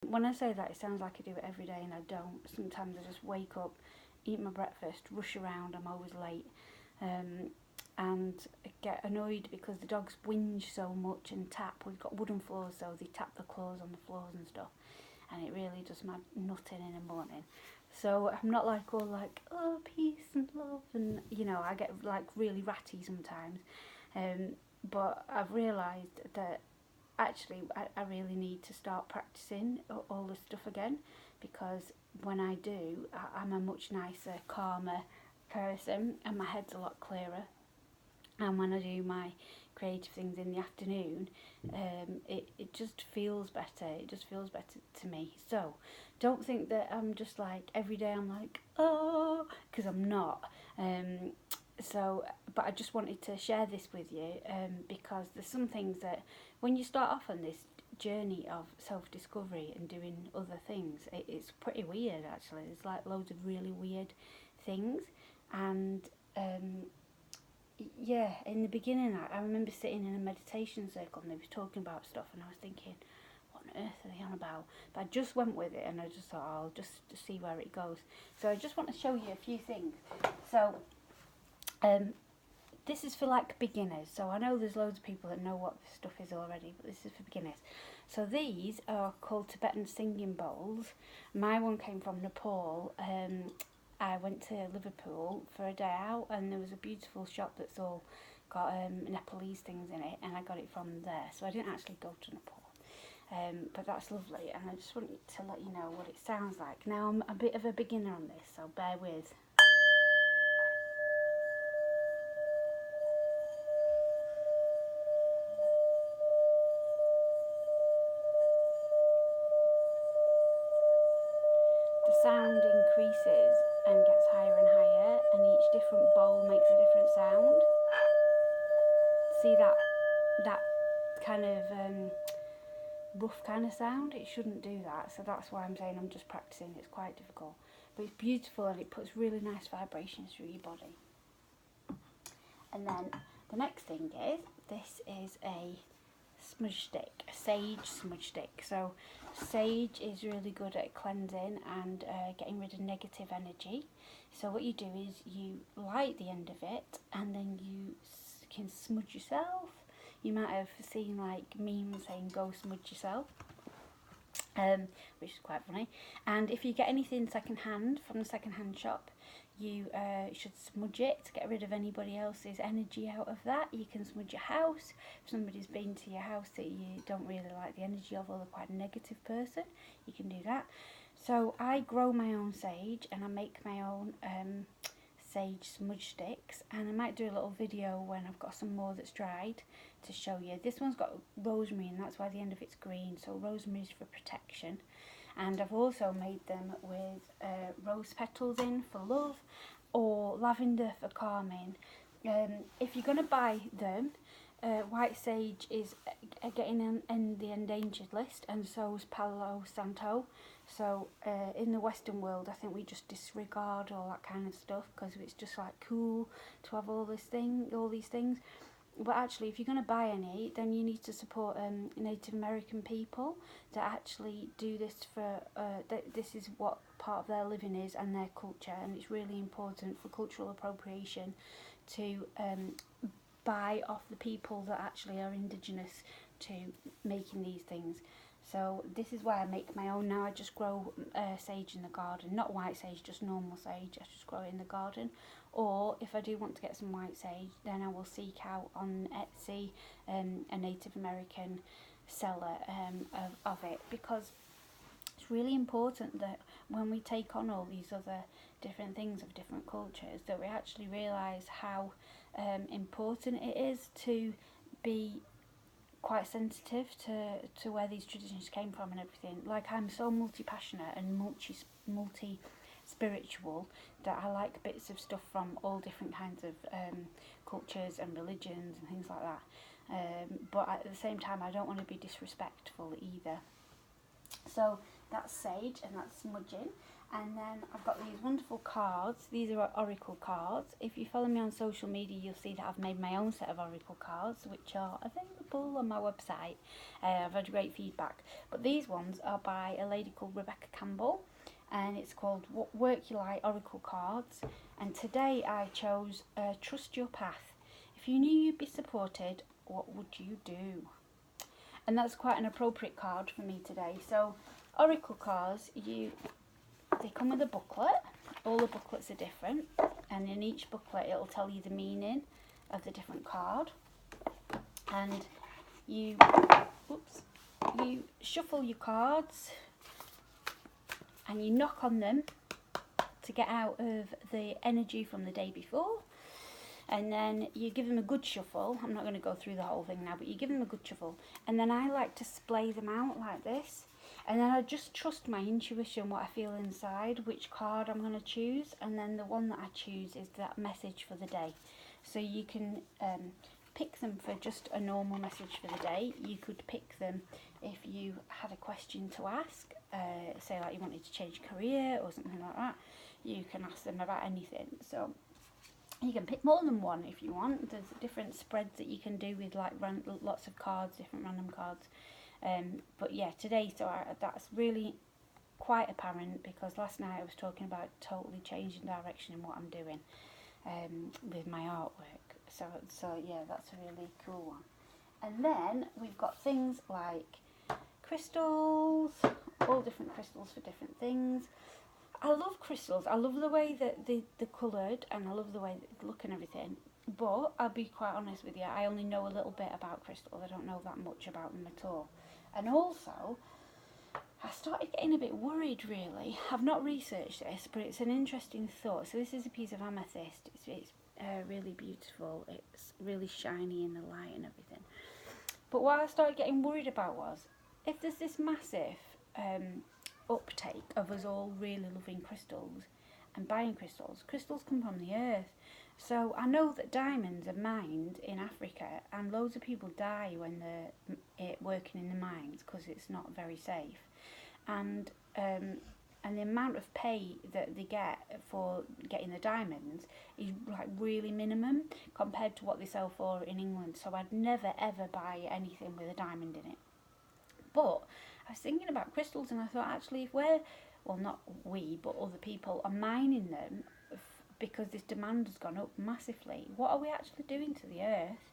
When I say that, it sounds like I do it every day, and I don't. Sometimes I just wake up, eat my breakfast, rush around, I'm always late, and get annoyed because the dogs whinge so much and tap. We've got wooden floors, so they tap the claws on the floors and stuff, and it really does my nutting in the morning. So I'm not like all like, oh, peace and love, and I get like really ratty sometimes. But I've realised that actually I really need to start practicing all this stuff again, because when I do, I'm a much nicer, calmer person, and my head's a lot clearer. And when I do my creative things in the afternoon, it just feels better. It just feels better to me. So don't think that I'm just like every day I'm like, oh, because I'm not. But I just wanted to share this with you, because there's some things that when you start off on this journey of self-discovery and doing other things, it's pretty weird actually. There's like loads of really weird things, and yeah, in the beginning I remember sitting in a meditation circle and they were talking about stuff, and I was thinking, what on earth are they on about? But I just went with it, and I just thought, I'll just see where it goes. So I just want to show you a few things. So this is for like beginners. So I know there's loads of people that know what this stuff is already, but this is for beginners. So these are called Tibetan singing bowls. My one came from Nepal. I went to Liverpool for a day out, and there was a beautiful shop that's all got Nepalese things in it, and I got it from there. So I didn't actually go to Nepal, but that's lovely, and I just wanted to let you know what it sounds like. Now I'm a bit of a beginner on this, so bear with. The sound increases and gets higher and higher, and each different bowl makes a different sound. See that kind of rough kind of sound? It shouldn't do that, so that's why I'm saying I'm just practicing. It's quite difficult, but it's beautiful, and it puts really nice vibrations through your body. And then the next thing is, this is a smudge stick, a sage smudge stick. So sage is really good at cleansing and getting rid of negative energy. So what you do is you light the end of it, and then you can smudge yourself. You might have seen like memes saying go smudge yourself, which is quite funny. And if you get anything second hand from the second hand shop, you should smudge it to get rid of anybody else's energy out of that. You can smudge your house. If somebody's been to your house that you don't really like the energy of, or they're quite a negative person, you can do that. So I grow my own sage, and I make my own sage smudge sticks, and I might do a little video when I've got some more that's dried to show you. This one's got rosemary, and that's why the end of it's green, so rosemary is for protection. And I've also made them with rose petals in for love, or lavender for calming. If you're going to buy them, white sage is getting in the endangered list, and so is Palo Santo. So in the Western world, I think we just disregard all that kind of stuff because it's just like cool to have all these things. But actually, if you're going to buy any, then you need to support Native American people that actually do this for. This is what part of their living is and their culture, and it's really important for cultural appropriation to buy off the people that actually are indigenous to making these things. So this is why I make my own now. I just grow sage in the garden, not white sage, just normal sage. I just grow it in the garden. Or if I do want to get some white sage, then I will seek out on Etsy a Native American seller of it, because it's really important that when we take on all these other different things of different cultures, that we actually realise how important it is to be quite sensitive to where these traditions came from and everything. Like, I'm so multi-passionate and multi-spiritual that I like bits of stuff from all different kinds of cultures and religions and things like that. But at the same time, I don't want to be disrespectful either. So that's sage and that's smudging. And then I've got these wonderful cards. These are oracle cards. If you follow me on social media, you'll see that I've made my own set of oracle cards, which are available on my website. I've had great feedback. But these ones are by a lady called Rebecca Campbell, and it's called Work Your Light Oracle Cards. And today I chose Trust Your Path. If you knew you'd be supported, what would you do? And that's quite an appropriate card for me today. So oracle cards, they come with a booklet. All the booklets are different, and in each booklet it'll tell you the meaning of the different card. And you shuffle your cards and you knock on them to get out of the energy from the day before. And then you give them a good shuffle. I'm not going to go through the whole thing now, but you give them a good shuffle. And then I like to splay them out like this. And then I just trust my intuition, what I feel inside, which card I'm going to choose. And then the one that I choose is that message for the day. So you can pick them for just a normal message for the day. You could pick them if you had a question to ask, say like you wanted to change career or something like that. You can ask them about anything. So you can pick more than one if you want. There's different spreads that you can do with like lots of cards, different random cards. But yeah, today, that's really quite apparent, because last night I was talking about totally changing direction in what I'm doing with my artwork. So yeah, that's a really cool one. And then we've got things like crystals, all different crystals for different things. I love crystals. I love the way that they're coloured, and I love the way that they look and everything. But I'll be quite honest with you, I only know a little bit about crystals. I don't know that much about them at all. And also, I started getting a bit worried, really. I've not researched this, but it's an interesting thought. So this is a piece of amethyst. It's really beautiful. It's really shiny in the light and everything. But what I started getting worried about was, if there's this massive uptake of us all really loving crystals and buying crystals, crystals come from the earth. So I know that diamonds are mined in Africa, and loads of people die when they're working in the mines because it's not very safe. And the amount of pay that they get for getting the diamonds is like really minimum compared to what they sell for in England. So I'd never ever buy anything with a diamond in it. But I was thinking about crystals, and I thought, actually, if not we, but other people are mining them because this demand has gone up massively, what are we actually doing to the earth?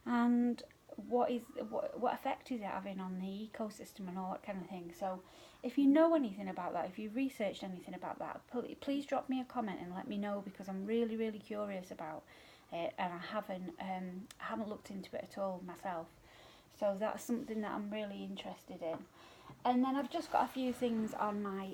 And what effect is it having on the ecosystem and all that kind of thing? So if you know anything about that, if you've researched anything about that, please drop me a comment and let me know, because I'm really, really curious about it, and I haven't looked into it at all myself. So that's something that I'm really interested in. And then I've just got a few things on my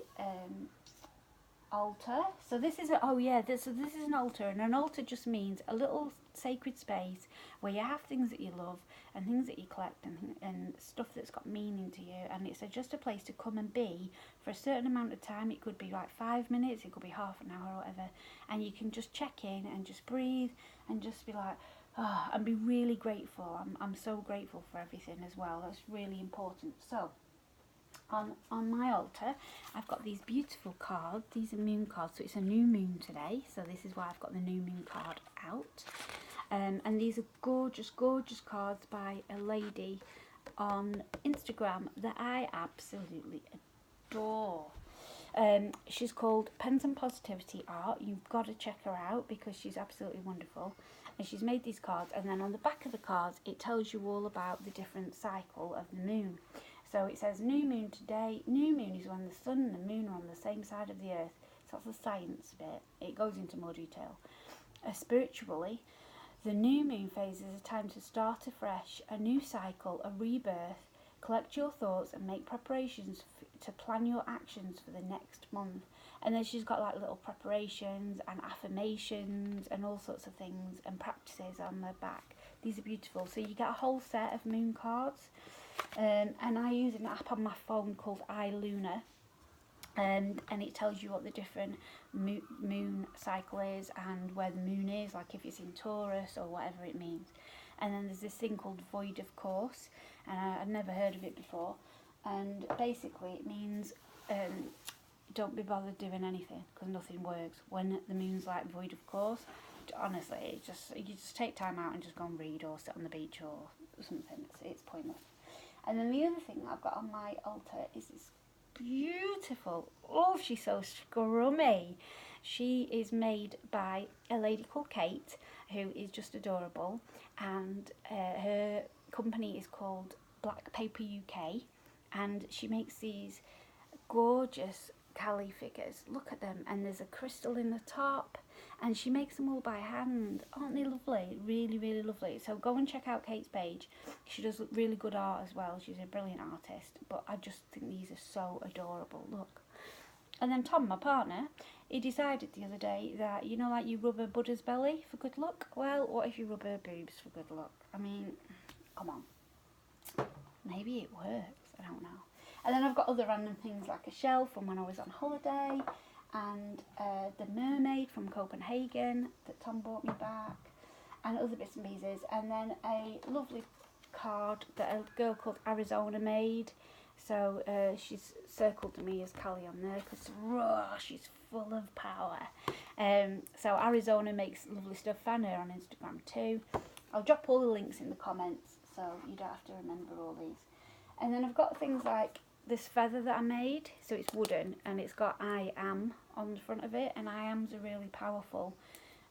altar. So this is this is an altar, and an altar just means a little sacred space where you have things that you love and things that you collect and stuff that's got meaning to you, and it's just a place to come and be for a certain amount of time. It could be like 5 minutes, it could be half an hour or whatever, and you can just check in and just breathe and just be like, oh, and be really grateful. I'm so grateful for everything as well. That's really important. So on my altar, I've got these beautiful cards. These are moon cards, so it's a new moon today, so this is why I've got the new moon card out. And these are gorgeous, gorgeous cards by a lady on Instagram that I absolutely adore. She's called Pens and Positivity Art. You've got to check her out because she's absolutely wonderful. And she's made these cards, and then on the back of the cards it tells you all about the different cycle of the moon. So it says new moon today. New moon is when the sun and the moon are on the same side of the earth. So that's the science bit. It goes into more detail. Spiritually, the new moon phase is a time to start afresh, a new cycle, a rebirth. Collect your thoughts and make preparations to plan your actions for the next month. And then she's got like little preparations and affirmations and all sorts of things and practices on the back. These are beautiful. So you get a whole set of moon cards. And I use an app on my phone called iLuna, and it tells you what the different moon cycle is and where the moon is, like if it's in Taurus or whatever it means. And then there's this thing called Void of Course, and I'd never heard of it before, and basically it means don't be bothered doing anything, because nothing works. When the moon's like void, of course, honestly, you just take time out and just go and read or sit on the beach or something. It's pointless. And then the other thing I've got on my altar is this beautiful, oh, she's so scrummy. She is made by a lady called Kate, who is just adorable, and her company is called Black Paper UK, and she makes these gorgeous Cali figures. Look at them, and there's a crystal in the top, and she makes them all by hand. Aren't they lovely? Really, really lovely. So go and check out Kate's page. She does really good art as well. She's a brilliant artist, but I just think these are so adorable. Look. And then Tom, my partner, he decided the other day that, you know, like you rub a Buddha's belly for good luck? Well, what if you rub her boobs for good luck? I mean, come on. Maybe it works. I don't know. And then I've got other random things like a shell from when I was on holiday, and the mermaid from Copenhagen that Tom brought me back, and other bits and pieces. And then a lovely card that a girl called Arizona made. So she's circled me as Callie on there because she's full of power. So Arizona makes lovely stuff. Found her on Instagram too. I'll drop all the links in the comments so you don't have to remember all these. And then I've got things like this feather that I made. So it's wooden and it's got I am on the front of it. And I am's a really powerful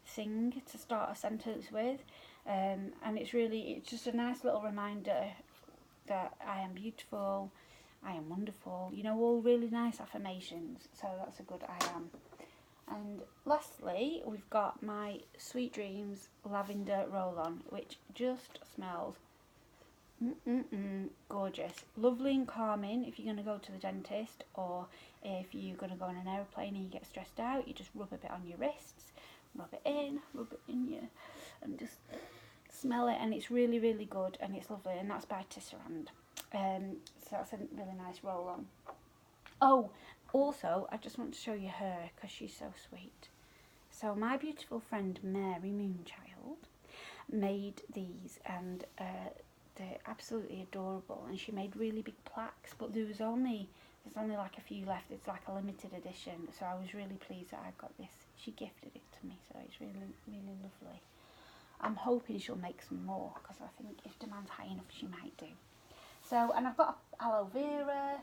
thing to start a sentence with. And it's just a nice little reminder that I am beautiful, I am wonderful, you know, all really nice affirmations. So that's a good I am. And lastly, we've got my Sweet Dreams lavender roll-on, which just smells gorgeous. Lovely and calming if you're going to go to the dentist, or if you're going to go on an aeroplane and you get stressed out, you just rub a bit on your wrists, rub it in you, and just smell it, and it's really, really good, and it's lovely, and that's by Tisserand. So that's a really nice roll-on. Oh, also, I just want to show you her, because she's so sweet. So my beautiful friend Mary Moonchild made these, and they're absolutely adorable, and she made really big plaques, but there's only like a few left. It's like a limited edition, so I was really pleased that I got this. She gifted it to me, so it's really, really lovely. I'm hoping she'll make some more, because I think if demand's high enough, she might do. So, and I've got aloe vera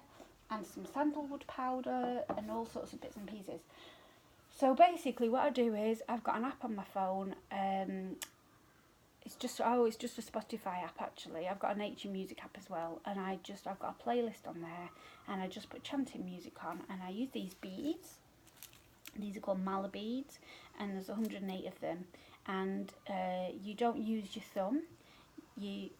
and some sandalwood powder and all sorts of bits and pieces. So basically what I do is I've got an app on my phone. It's just a Spotify app actually. I've got a nature music app as well, and I've got a playlist on there, and I just put chanting music on, and I use these beads. These are called mala beads, and there's 108 of them. And you don't use your thumb. You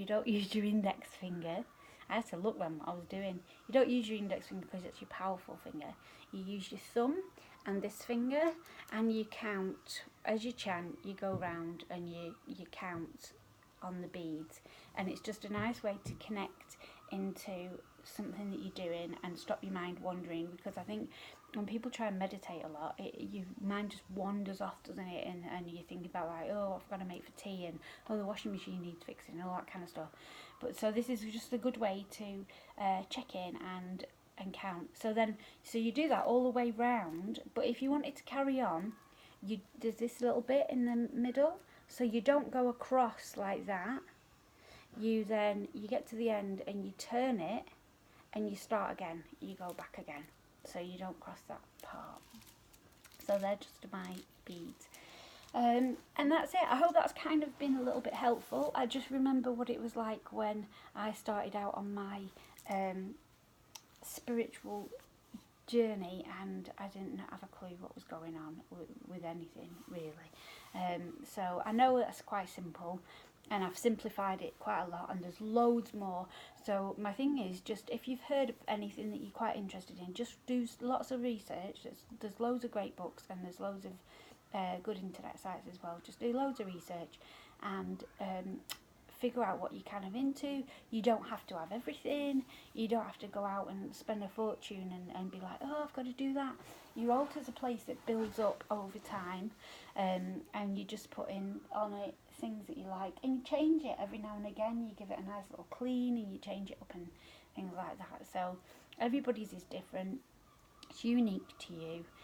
don't use your index finger. I had to look when what I was doing. You don't use your index finger because it's your powerful finger. You use your thumb and this finger, and you count as you chant. You go round and you count on the beads, and it's just a nice way to connect into something that you're doing and stop your mind wandering, because I think when people try and meditate a lot, your mind just wanders off, doesn't it? And you think about like, oh, what I've got to make for tea, and oh, the washing machine needs fixing, and all that kind of stuff. But so this is just a good way to check in and count. So you do that all the way round. But if you want it to carry on, there's this little bit in the middle, so you don't go across like that. You get to the end and you turn it, and you start again. You go back again. So you don't cross that part. So they're just my beads. And that's it. I hope that's kind of been a little bit helpful. I just remember what it was like when I started out on my spiritual journey, and I didn't have a clue what was going on with anything, really. So I know that's quite simple, and I've simplified it quite a lot, and there's loads more. So my thing is, just if you've heard of anything that you're quite interested in, just do lots of research. There's loads of great books, and there's loads of good internet sites as well. Just do loads of research and figure out what you're kind of into. You don't have to have everything. You don't have to go out and spend a fortune and be like, oh, I've got to do that. Your altar's a place that builds up over time, and you just put in on it things that you like, and you change it every now and again. You give it a nice little clean, and you change it up and things like that. So Everybody's is different. It's unique to you.